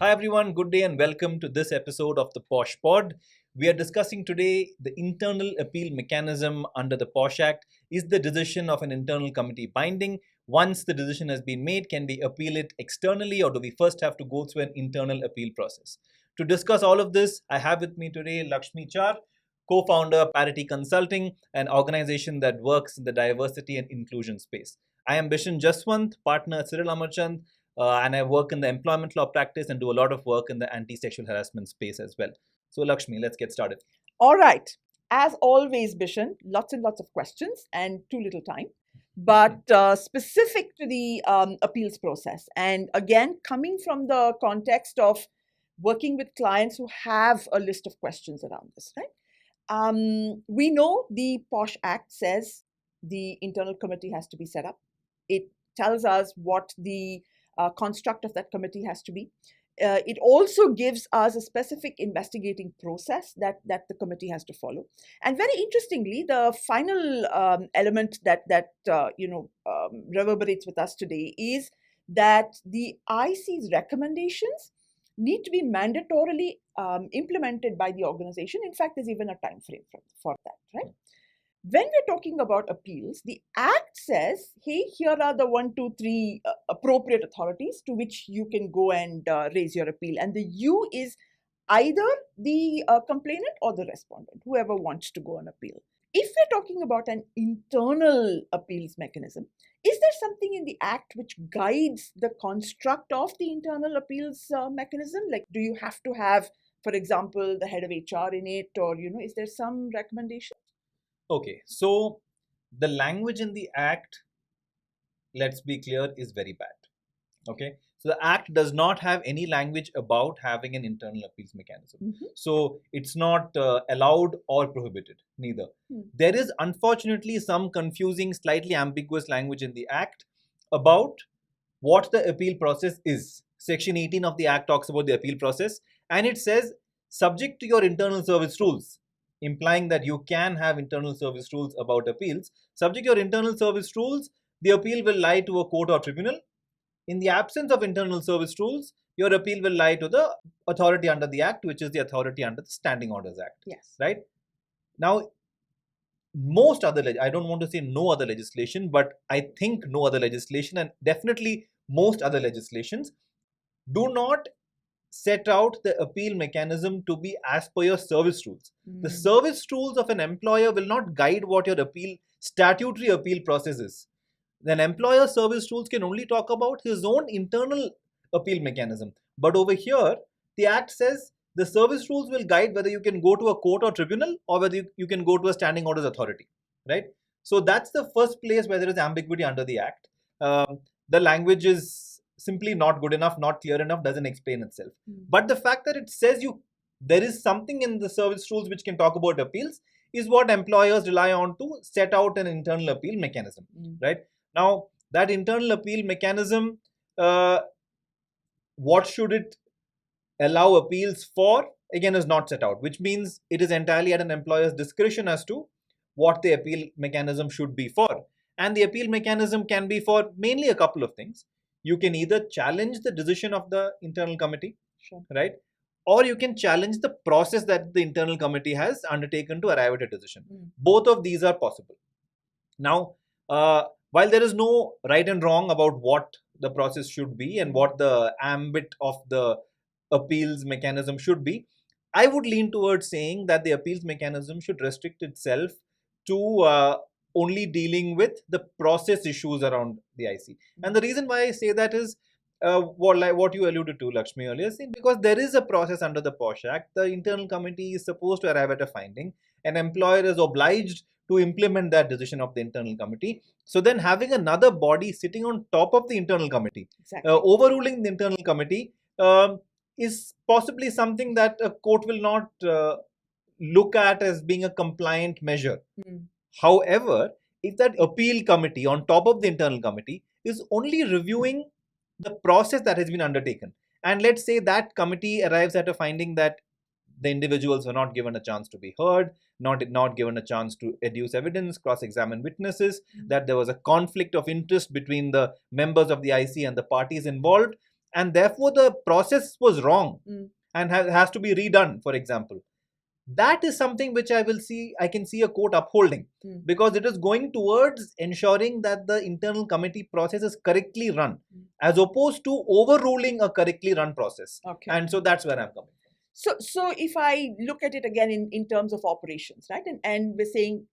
Hi everyone, good day and welcome to this episode of the Posh Pod. We are discussing today the internal appeal mechanism under the POSH Act. Is the decision of an internal committee binding? Once the decision has been made, can we appeal it externally or do we first have to go through an internal appeal process? To discuss all of this, I have with me today Laxmi Char, co-founder Parity Consulting, an organization that works in the diversity and inclusion space. I am Bishen Jeswant, partner at Cyril Amarchand, and I work in the employment law practice and do a lot of work in the anti-sexual harassment space as well. So Lakshmi, let's get started. All right. As always, Bishen, lots and lots of questions and too little time, but specific to the appeals process. And again, coming from the context of working with clients who have a list of questions around this, right? We know the POSH Act says the internal committee has to be set up. It tells us what the construct of that committee has to be. It also gives us a specific investigating process that the committee has to follow. And very interestingly, the final element that reverberates with us today is that the IC's recommendations need to be mandatorily implemented by the organization. In fact, there's even a time frame for that, right? When we're talking about appeals, the Act says, hey, here are the 1, 2, 3 appropriate authorities to which you can go and raise your appeal. And the U is either the complainant or the respondent, whoever wants to go on appeal. If we're talking about an internal appeals mechanism, is there something in the Act which guides the construct of the internal appeals mechanism? Like, do you have to have, for example, the head of HR in it, or, is there some recommendation? Okay, so the language in the Act, let's be clear, is very bad. Okay, so the Act does not have any language about having an internal appeals mechanism. Mm-hmm. So it's not allowed or prohibited, neither. There is unfortunately some confusing, slightly ambiguous language in the Act about what the appeal process is. Section 18 of the Act talks about the appeal process, and it says, subject to your internal service rules, implying that you can have internal service rules about appeals. Subject to your internal service rules, the appeal will lie to a court or tribunal. In the absence of internal service rules, your appeal will lie to the authority under the Act, which is the authority under the Standing Orders Act. Yes. Right? Now, most other, I don't want to say no other legislation, but I think no other legislation, and definitely most other legislations, do not set out the appeal mechanism to be as per your service rules. The service rules of an employer will not guide what your statutory appeal process is. An employer's service rules can only talk about his own internal appeal mechanism. But over here, the Act says the service rules will guide whether you can go to a court or tribunal or whether you can go to a standing orders authority, right? So that's the first place where there is ambiguity under the Act. The language is simply not good enough, not clear enough, doesn't explain itself. But the fact that it says there is something in the service rules which can talk about appeals is what employers rely on to set out an internal appeal mechanism, right? Now, that internal appeal mechanism, what should it allow appeals for, again, is not set out, which means it is entirely at an employer's discretion as to what the appeal mechanism should be for. And the appeal mechanism can be for mainly a couple of things. You can either challenge the decision of the internal committee, Sure. right? Or you can challenge the process that the internal committee has undertaken to arrive at a decision. Both of these are possible. Now, while there is no right and wrong about what the process should be and what the ambit of the appeals mechanism should be, I would lean towards saying that the appeals mechanism should restrict itself to only dealing with the process issues around the IC. And the reason why I say that is what you alluded to, Lakshmi, earlier, because there is a process under the POSH Act. The internal committee is supposed to arrive at a finding. An employer is obliged to implement that decision of the internal committee. So then having another body sitting on top of the internal committee, Exactly. Overruling the internal committee is possibly something that a court will not look at as being a compliant measure. However, if that appeal committee on top of the internal committee is only reviewing the process that has been undertaken, and let's say that committee arrives at a finding that the individuals were not given a chance to be heard, not given a chance to adduce evidence, cross-examine witnesses, that there was a conflict of interest between the members of the IC and the parties involved, and therefore the process was wrong Mm. and has to be redone, for example. That is something which I can see a court upholding, Mm. because it is going towards ensuring that the internal committee process is correctly run, as opposed to overruling a correctly run process. Okay. And so that's where I'm coming from. So if I look at it again in terms of operations, right, and we're saying,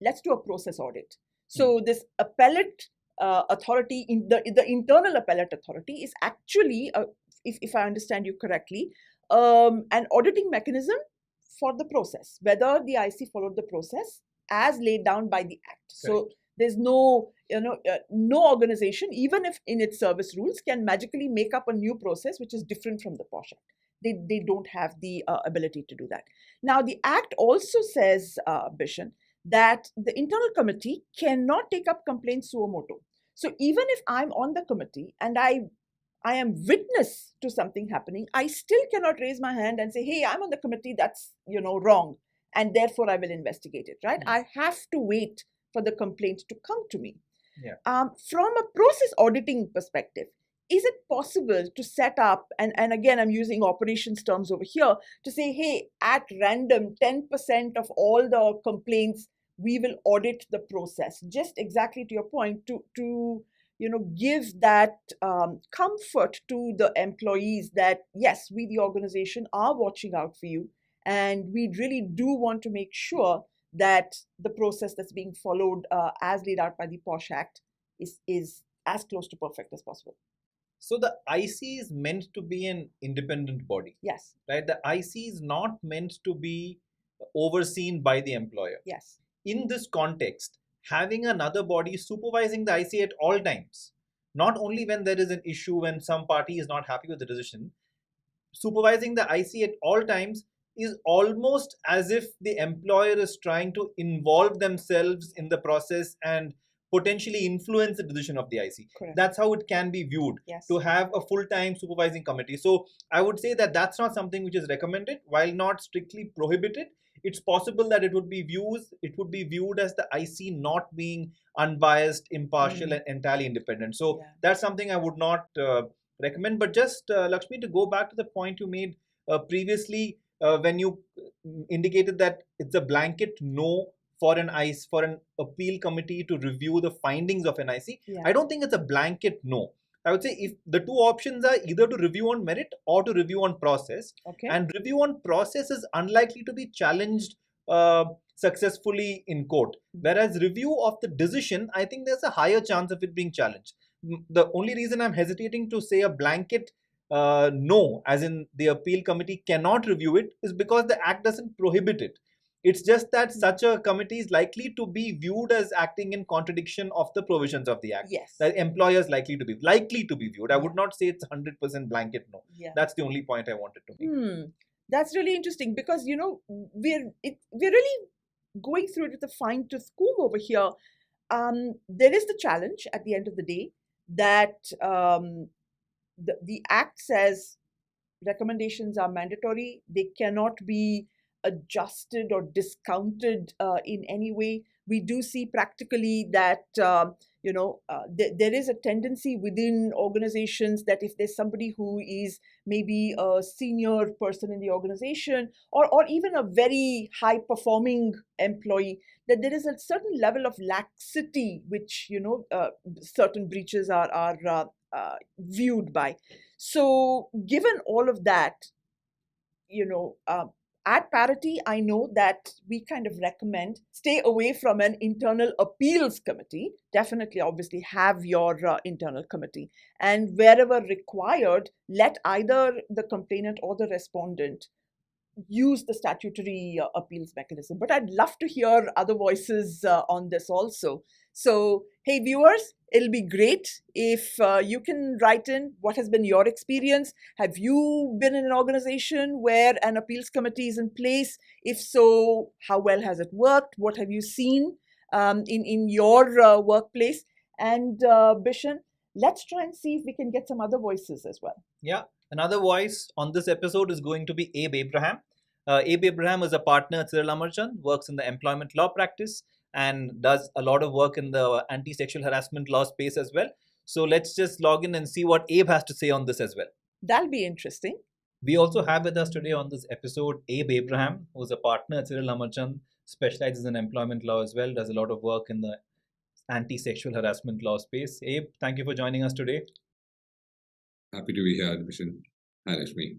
let's do a process audit. So this appellate authority, the internal appellate authority is actually, if I understand you correctly, an auditing mechanism for the process, whether the IC followed the process as laid down by the Act. So there's no, no organization, even if in its service rules, can magically make up a new process which is different from the POSH Act. They don't have the ability to do that. Now, the Act also says, Bishen, that the internal committee cannot take up complaints suo motu. So even if I'm on the committee and I am witness to something happening, I still cannot raise my hand and say, hey, I'm on the committee, that's wrong, and therefore I will investigate it, right? I have to wait for the complaint to come to me. From a process auditing perspective, is it possible to set up, and again, I'm using operations terms over here, to say, hey, at random, 10% of all the complaints, we will audit the process, just exactly to your point, to give that comfort to the employees that, yes, we, the organization, are watching out for you, and we really do want to make sure that the process that's being followed as laid out by the POSH Act is as close to perfect as possible. So the IC is meant to be an independent body. Yes. Right? The IC is not meant to be overseen by the employer. Yes. In this context, having another body supervising the IC at all times, not only when there is an issue, when some party is not happy with the decision, supervising the IC at all times is almost as if the employer is trying to involve themselves in the process and potentially influence the decision of the IC. Correct. That's how it can be viewed, to have a full-time supervising committee. So I would say that that's not something which is recommended, while not strictly prohibited. It's possible that it would be viewed as the IC not being unbiased, impartial, and entirely independent. So that's something I would not recommend. But just Laxmi, to go back to the point you made previously, when you indicated that it's a blanket no for an appeal committee to review the findings of an IC. I don't think it's a blanket no. I would say if the two options are either to review on merit or to review on process, and review on process is unlikely to be challenged successfully in court. Whereas review of the decision, I think there's a higher chance of it being challenged. The only reason I'm hesitating to say a blanket no, as in the appeal committee cannot review it, is because the Act doesn't prohibit it. It's just that such a committee is likely to be viewed as acting in contradiction of the provisions of the Act. Yes. The employer is likely to be viewed. I would not say it's 100% blanket no. That's the only point I wanted to make. That's really interesting, because we're really going through it with a fine-tooth comb over here. There is the challenge at the end of the day that the Act says recommendations are mandatory. They cannot be adjusted or discounted in any way. We do see practically that there is a tendency within organizations that if there's somebody who is maybe a senior person in the organization, or even a very high performing employee, that there is a certain level of laxity which certain breaches are viewed by. So given all of that, at Parity, I know that we kind of recommend stay away from an internal appeals committee. Definitely, obviously, have your internal committee. And wherever required, let either the complainant or the respondent use the statutory appeals mechanism. But I'd love to hear other voices on this also. So, hey viewers, it'll be great if you can write in what has been your experience. Have you been in an organization where an appeals committee is in place? If so, how well has it worked? What have you seen in your workplace? And Bishen, let's try and see if we can get some other voices as well. Yeah, another voice on this episode is going to be Abe Abraham. Abe Abraham is a partner at Cyril Amarchand, works in the employment law practice, and does a lot of work in the anti-sexual harassment law space as well. So let's just log in and see what Abe has to say on this as well. That'll be interesting. We also have with us today on this episode Abe Abraham, who's a partner at Cyril Amarchand, specializes in employment law as well, does a lot of work in the anti-sexual harassment law space. Abe, thank you for joining us today. Happy to be here, Bishen. Hi, Laxmi.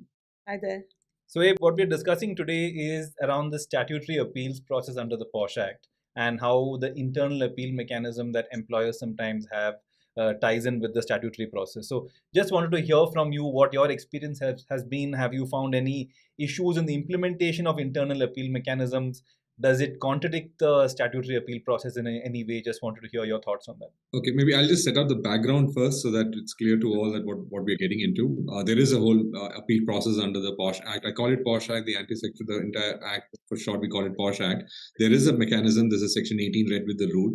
Hi there. So, Abe, what we're discussing today is around the statutory appeals process under the POSH Act and how the internal appeal mechanism that employers sometimes have ties in with the statutory process. So, just wanted to hear from you what your experience has been. Have you found any issues in the implementation of internal appeal mechanisms? Does it contradict the statutory appeal process in any way? Just wanted to hear your thoughts on that. Okay, maybe I'll just set up the background first so that it's clear to all that what we're getting into. There is a whole appeal process under the POSH Act. I call it POSH Act, the anti-sexual, the entire act, for short, we call it POSH Act. There is a mechanism, there's a section 18 read with the rule.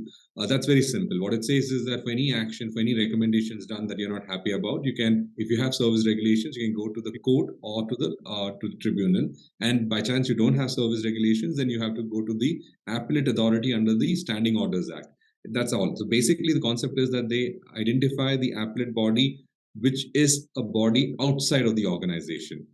That's very simple. What it says is that for any action, for any recommendations done that you're not happy about, you can, if you have service regulations, you can go to the court or to the tribunal. And by chance you don't have service regulations, then you have to go to the appellate authority under the Standing Orders Act. That's all. So basically the concept is that they identify the appellate body, which is a body outside of the organization.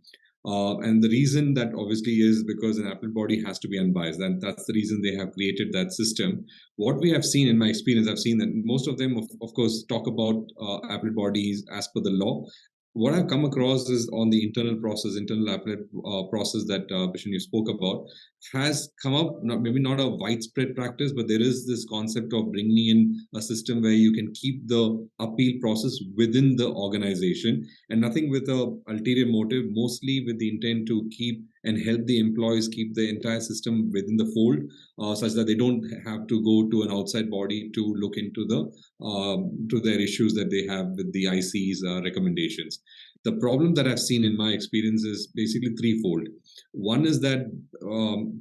And the reason that obviously is because an appellate body has to be unbiased. And that's the reason they have created that system. What we have seen in my experience, I've seen that most of them, of course, talk about appellate bodies as per the law. What I've come across is on the internal appellate process that Bishen you spoke about, has come up, maybe not a widespread practice, but there is this concept of bringing in a system where you can keep the appeal process within the organization and nothing with a ulterior motive, mostly with the intent to keep and help the employees keep the entire system within the fold, such that they don't have to go to an outside body to look into to their issues that they have with the IC's recommendations. The problem that I've seen in my experience is basically threefold. One is that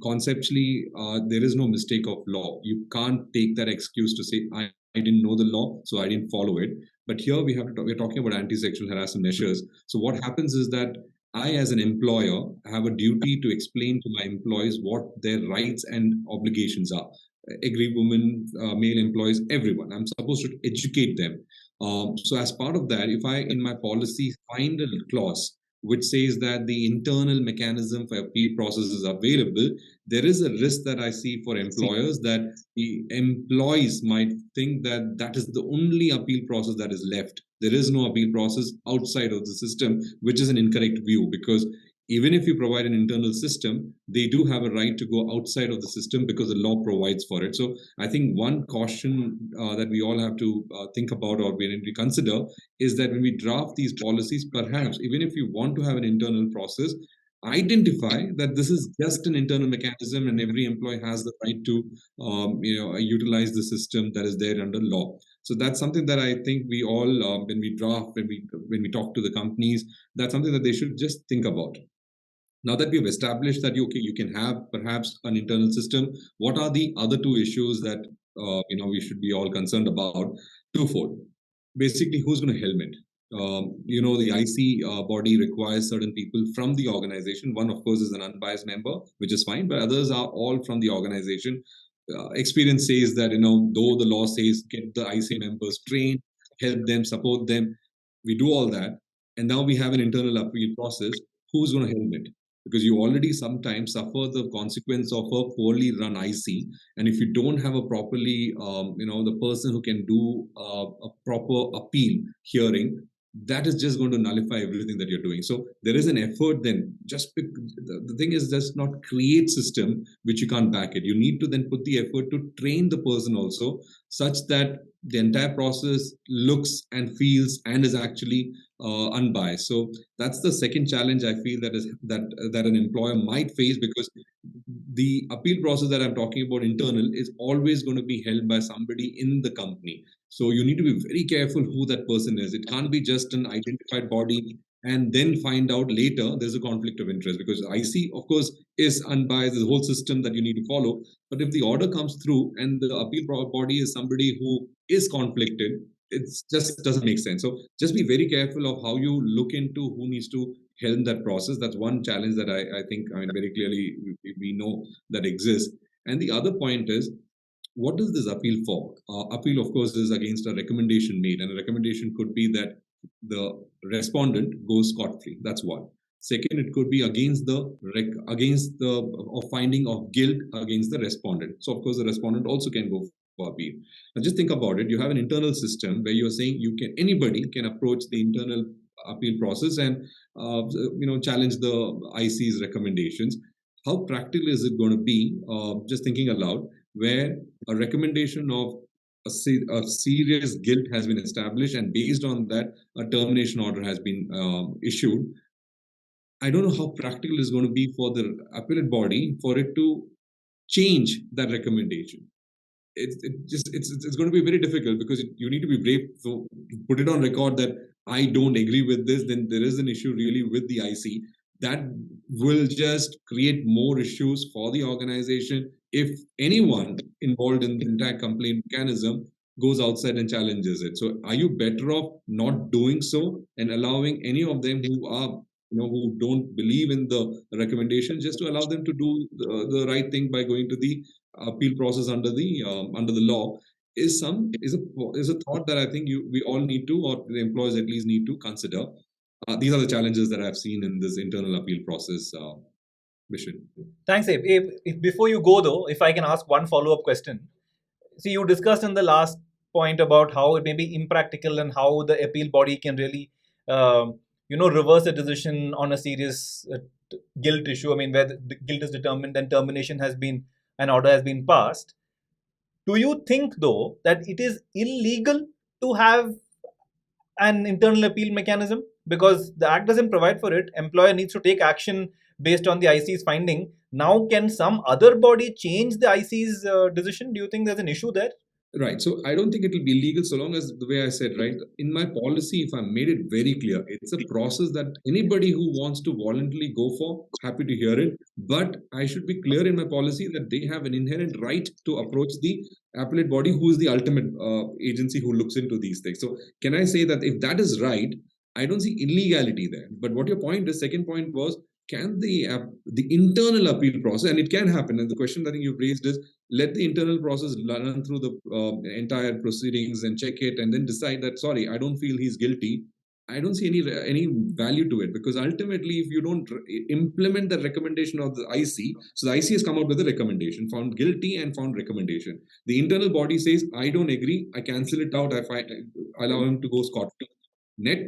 conceptually, there is no mistake of law. You can't take that excuse to say, I didn't know the law, so I didn't follow it. But here we're talking about anti-sexual harassment measures. So what happens is that I, as an employer, have a duty to explain to my employees what their rights and obligations are. Every woman, male employees, everyone. I'm supposed to educate them. So as part of that, if I, in my policy, find a clause which says that the internal mechanism for appeal process is available, there is a risk that I see for employers that the employees might think that that is the only appeal process that is left. There is no appeal process outside of the system, which is an incorrect view, because even if you provide an internal system, they do have a right to go outside of the system because the law provides for it. So I think one caution that we all have to think about or we need to consider is that when we draft these policies, perhaps even if you want to have an internal process, identify that this is just an internal mechanism and every employee has the right to utilize the system that is there under law. So that's something that I think we all, when we draft, when we talk to the companies, that's something that they should just think about. Now that we've established that you can have perhaps an internal system, what are the other two issues that we should be all concerned about? Twofold. Basically, who's going to helmet? The IC body requires certain people from the organization. One, of course, is an unbiased member, which is fine, but others are all from the organization. Experience says that, though the law says get the IC members trained, help them, support them, we do all that. And now we have an internal appeal process. Who's going to help it? Because you already sometimes suffer the consequence of a poorly run IC. And if you don't have a properly, the person who can do a proper appeal hearing, that is just going to nullify everything that you're doing. So there is an effort then. The thing is, just not create system which you can't back it. You need to then put the effort to train the person also, such that the entire process looks and feels and is actually unbiased. So that's the second challenge I feel that an employer might face, because the appeal process that I'm talking about internal is always going to be held by somebody in the company. So you need to be very careful who that person is. It can't be just an identified body and then find out later there's a conflict of interest, because IC, of course, is unbiased. There's a whole system that you need to follow. But if the order comes through and the appeal body is somebody who is conflicted, it just doesn't make sense. So just be very careful of how you look into who needs to helm that process. That's one challenge that I think, very clearly we know that exists. And the other point is, what is this appeal for? Appeal, of course, is against a recommendation made, and a recommendation could be that the respondent goes scot-free. That's one. Second, it could be against the finding of guilt against the respondent. So, of course, the respondent also can go for appeal. Now, just think about it. You have an internal system where you're saying anybody can approach the internal appeal process and challenge the IC's recommendations. How practical is it going to be? Just thinking aloud, where a recommendation of a serious guilt has been established, and based on that, a termination order has been issued. I don't know how practical it's going to be for the appellate body for it to change that recommendation. It's going to be very difficult because you need to be brave. So put it on record that I don't agree with this, then there is an issue really with the IC. That will just create more issues for the organization if anyone involved in the entire complaint mechanism goes outside and challenges it. So are you better off not doing so and allowing any of them who don't believe in the recommendation, just to allow them to do the right thing by going to the appeal process under the law, is a thought that I think we all need to, or the employers at least need to consider. These are the challenges that I've seen in this internal appeal process, Bishen. Thanks, Abe. If before you go though, if I can ask one follow-up question. See, you discussed in the last point about how it may be impractical and how the appeal body can really, reverse a decision on a serious guilt issue. I mean, where the guilt is determined and an order has been passed. Do you think though that it is illegal to have an internal appeal mechanism? Because the act doesn't provide for it. Employer needs to take action based on the IC's finding. Now, can some other body change the IC's decision? Do you think there's an issue there? Right. So I don't think it will be legal so long as, the way I said, right, in my policy, if I made it very clear, it's a process that anybody who wants to voluntarily go for, happy to hear it. But I should be clear in my policy that they have an inherent right to approach the appellate body, who is the ultimate agency who looks into these things. So can I say that if that is right, I don't see illegality there. But what your point is, second point was, can the internal appeal process, and it can happen, and the question I think you've raised is, let the internal process run through the entire proceedings and check it, and then decide that, sorry, I don't feel he's guilty. I don't see any value to it, because ultimately, if you don't implement the recommendation of the IC, so the IC has come out with a recommendation, found guilty and found recommendation. The internal body says, I don't agree, I cancel it out, I allow him to go scot-free. Net,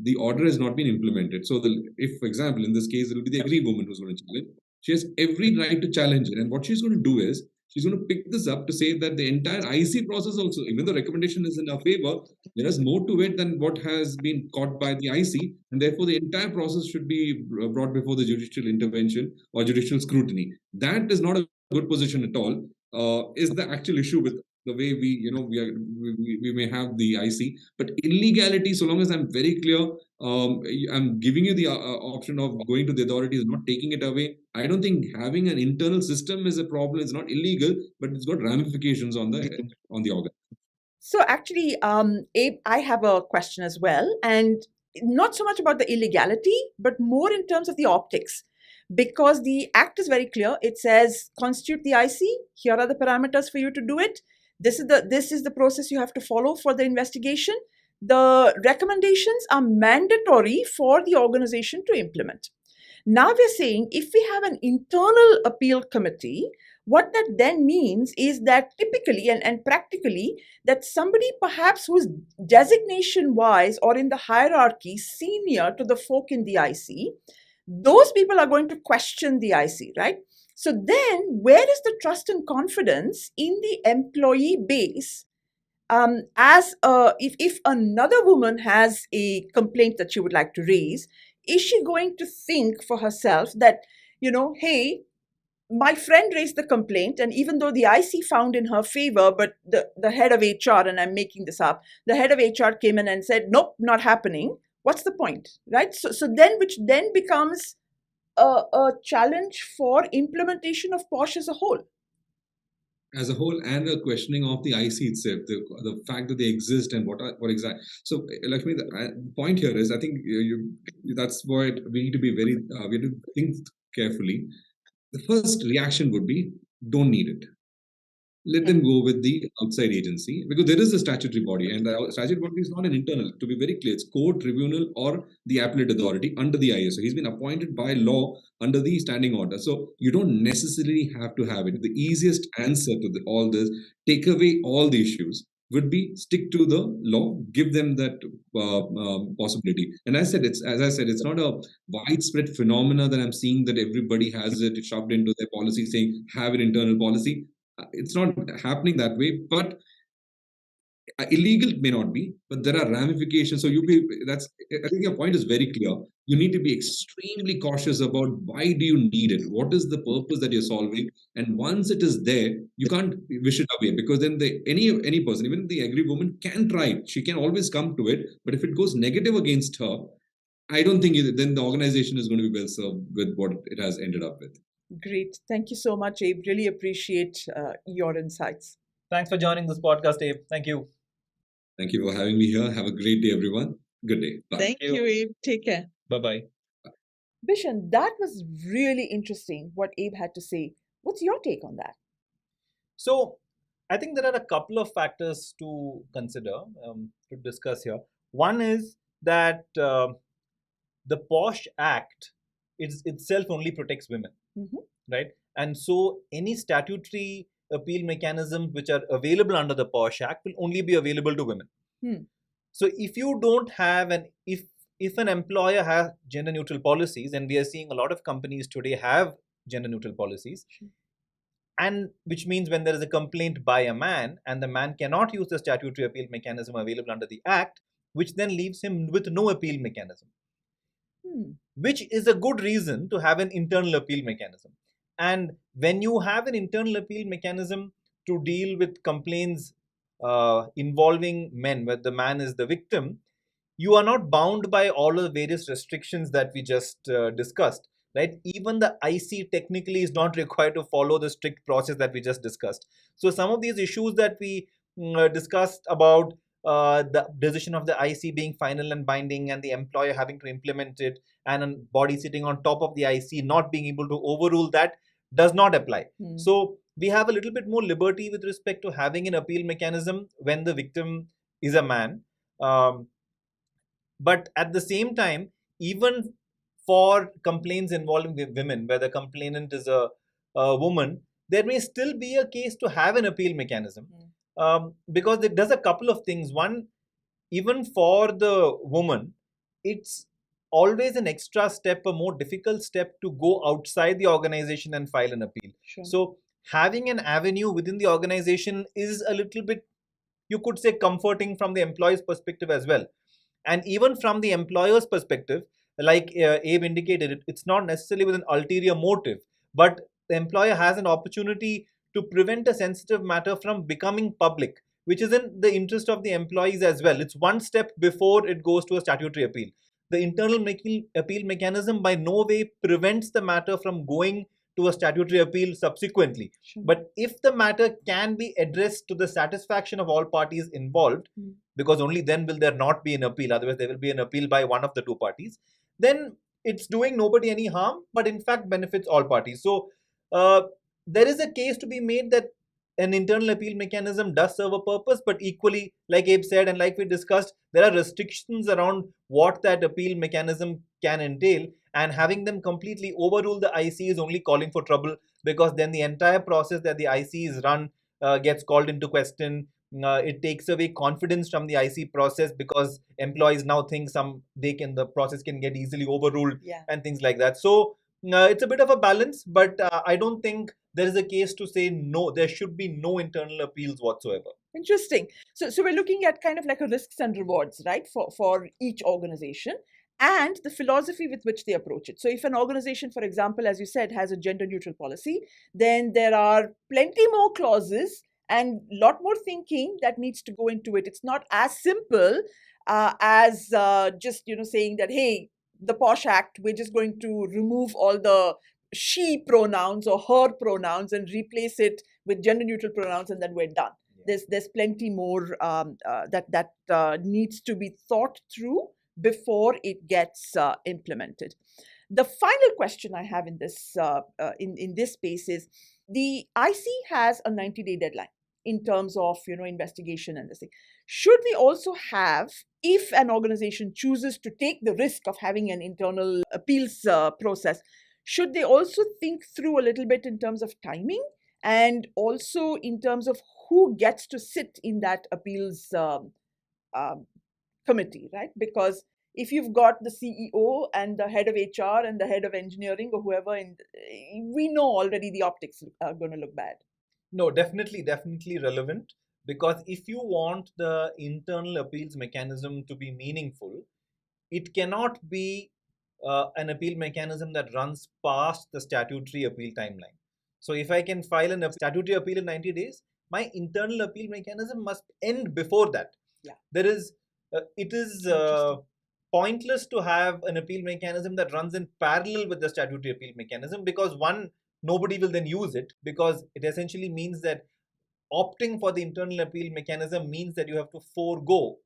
the order has not been implemented. So, if, for example, in this case, it will be the aggrieved woman who's going to challenge. She has every right to challenge it. And what she's going to do is, she's going to pick this up to say that the entire IC process also, even the recommendation is in our favor, there is more to it than what has been caught by the IC. And therefore, the entire process should be brought before the judicial intervention or judicial scrutiny. That is not a good position at all. Is the actual issue with the way we may have the IC, but illegality, so long as I'm very clear, I'm giving you the option of going to the authorities, not taking it away. I don't think having an internal system is a problem. It's not illegal, but it's got ramifications on the organ. So actually, Abe, I have a question as well, and not so much about the illegality, but more in terms of the optics. Because the act is very clear. It says, constitute the IC. Here are the parameters for you to do it. This is the process you have to follow for the investigation. The recommendations are mandatory for the organization to implement. Now we're saying, if we have an internal appeal committee, what that then means is that typically and practically, that somebody perhaps who's designation-wise or in the hierarchy senior to the folk in the IC, those people are going to question the IC, right? So then, where is the trust and confidence in the employee base? If another woman has a complaint that she would like to raise, is she going to think for herself that, hey, my friend raised the complaint, and even though the IC found in her favor, but the head of HR, and I'm making this up, the head of HR came in and said, nope, not happening. What's the point, right? So then, which then becomes a challenge for implementation of POSH as a whole. As a whole, and a questioning of the IC itself, the fact that they exist and what exactly. So, Laxmi, the point here is, I think that's why we need to be we have to think carefully. The first reaction would be, don't need it. let them go with the outside agency, because there is a statutory body, and the statutory body is not an internal. To be very clear, it's court, tribunal, or the appellate authority under the ISO. He's been appointed by law under the standing order. So you don't necessarily have to have it. The easiest answer to all this, take away all the issues, would be stick to the law, give them that possibility. And I said, it's not a widespread phenomena that I'm seeing that everybody has it shoved into their policy saying have an internal policy. It's not happening that way, but illegal it may not be, but there are ramifications. So I think your point is very clear. You need to be extremely cautious about why do you need it? What is the purpose that you're solving? And once it is there, you can't wish it away, because then any person, even the angry woman, can try it. She can always come to it, but if it goes negative against her, I don't think then the organization is going to be well served with what it has ended up with. Great. Thank you so much, Abe. Really appreciate your insights. Thanks for joining this podcast, Abe. Thank you. Thank you for having me here. Have a great day, everyone. Good day. Bye. Thank you, Abe. Take care. Bye-bye. Bishen, that was really interesting what Abe had to say. What's your take on that? So, I think there are a couple of factors to consider, to discuss here. One is that the POSH Act itself only protects women, right? And so any statutory appeal mechanisms which are available under the POSH Act will only be available to women. So if you don't have if an employer has gender neutral policies, and we are seeing a lot of companies today have gender neutral policies, and which means when there is a complaint by a man and the man cannot use the statutory appeal mechanism available under the Act, which then leaves him with no appeal mechanism, which is a good reason to have an internal appeal mechanism. And when you have an internal appeal mechanism to deal with complaints involving men, where the man is the victim, you are not bound by all of the various restrictions that we just discussed, right? Even the IC technically is not required to follow the strict process that we just discussed. So some of these issues that we discussed about the decision of the IC being final and binding, and the employer having to implement it, and a body sitting on top of the IC not being able to overrule that, does not apply. So we have a little bit more liberty with respect to having an appeal mechanism when the victim is a man. But at the same time, even for complaints involving women, where the complainant is a woman, there may still be a case to have an appeal mechanism, because it does a couple of things. One, even for the woman, it's always an extra step, a more difficult step to go outside the organization and file an appeal. So having an avenue within the organization is a little bit, you could say, comforting from the employee's perspective as well. And even from the employer's perspective, like Abe indicated, it's not necessarily with an ulterior motive, but the employer has an opportunity to prevent a sensitive matter from becoming public, which is in the interest of the employees as well. It's one step before it goes to a statutory appeal. The internal appeal mechanism by no way prevents the matter from going to a statutory appeal subsequently. But if the matter can be addressed to the satisfaction of all parties involved, because only then will there not be an appeal, otherwise there will be an appeal by one of the two parties, then it's doing nobody any harm, but in fact benefits all parties. So there is a case to be made that an internal appeal mechanism does serve a purpose, but equally, like Abe said and like we discussed, there are restrictions around what that appeal mechanism can entail, and having them completely overrule the IC is only calling for trouble, because then the entire process that the IC is run gets called into question. It takes away confidence from the IC process, because employees now think the process can get easily overruled, and things like that. So it's a bit of a balance, but I don't think there is a case to say no, there should be no internal appeals whatsoever. Interesting. So we're looking at kind of like a risks and rewards, right, for each organization, and the philosophy with which they approach it. So if an organization, for example, as you said, has a gender neutral policy, then there are plenty more clauses and a lot more thinking that needs to go into it. It's not as simple as just saying that, hey, the POSH Act, we're just going to remove all the she pronouns or her pronouns and replace it with gender neutral pronouns, and then we're done. There's plenty more that needs to be thought through before it gets implemented. The final question I have in this space is, the IC has a 90-day deadline in terms of, investigation and this thing. Should we also have, if an organization chooses to take the risk of having an internal appeals process, should they also think through a little bit in terms of timing and also in terms of who gets to sit in that appeals committee, right? Because if you've got the CEO and the head of HR and the head of engineering or whoever, we know already the optics are going to look bad. No, definitely relevant, because if you want the internal appeals mechanism to be meaningful, it cannot be an appeal mechanism that runs past the statutory appeal timeline. So if I can file a statutory appeal in 90 days, my internal appeal mechanism must end before that. Yeah. It is pointless to have an appeal mechanism that runs in parallel with the statutory appeal mechanism, because one, nobody will then use it, because it essentially means that opting for the internal appeal mechanism means that you have to forego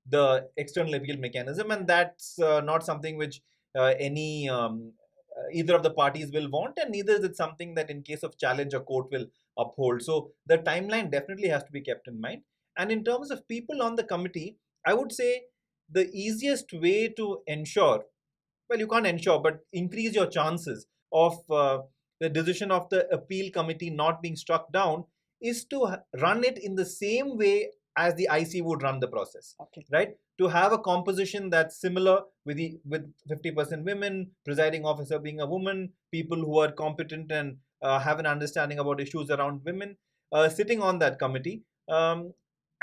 the external appeal mechanism, and that's not something which either of the parties will want, and neither is it something that in case of challenge a court will uphold. So the timeline definitely has to be kept in mind. And in terms of people on the committee, I would say the easiest way to ensure, well, you can't ensure, but increase your chances of the decision of the appeal committee not being struck down, is to run it in the same way as the IC would run the process. Okay. Right? To have a composition that's similar with 50% women, presiding officer being a woman, people who are competent and have an understanding about issues around women, sitting on that committee,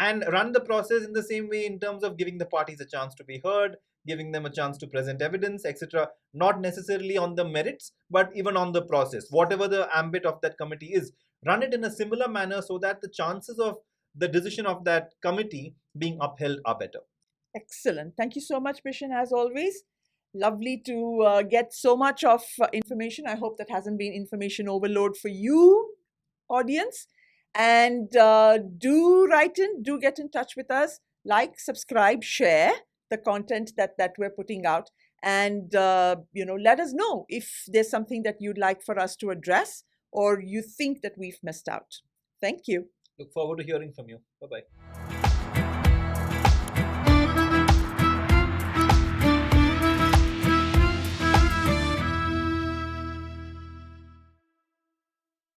and run the process in the same way in terms of giving the parties a chance to be heard, giving them a chance to present evidence, etc. Not necessarily on the merits, but even on the process. Whatever the ambit of that committee is, run it in a similar manner so that the chances of the decision of that committee being upheld are better. Excellent. Thank you so much, Bishen, as always. Lovely to get so much of information. I hope that hasn't been information overload for you, audience. And do write in, do get in touch with us, like, subscribe, share the content that we're putting out, and let us know if there's something that you'd like for us to address or you think that we've missed out. Thank you. Look forward to hearing from you. Bye-bye.